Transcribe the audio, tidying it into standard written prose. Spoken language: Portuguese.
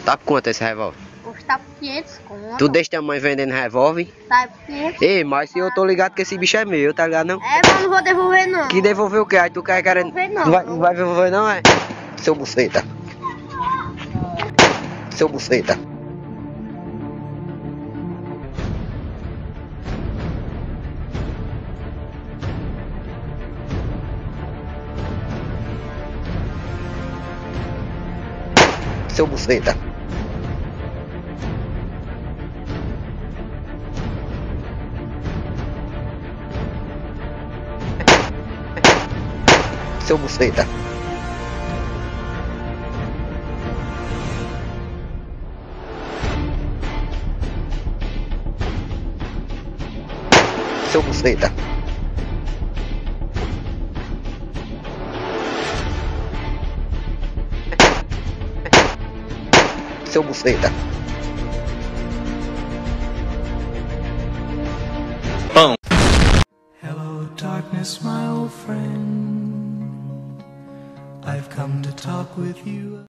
Tá por quanto esse revólver? Custa 500 conto. Tu deixa tua mãe vendendo revólver? Tá por 500. Ei, mas se eu tô ligado que esse bicho é meu, tá ligado não? É, mas eu não vou devolver não. Que devolver o que? Aí tu quer querendo... Não vai devolver não, é? Seu buceta. Seu buceta. Seu buceta. Seu buceta. Seu buceta. Seu buceta. Pão. Hello, darkness, my old friend. I've come to talk with you.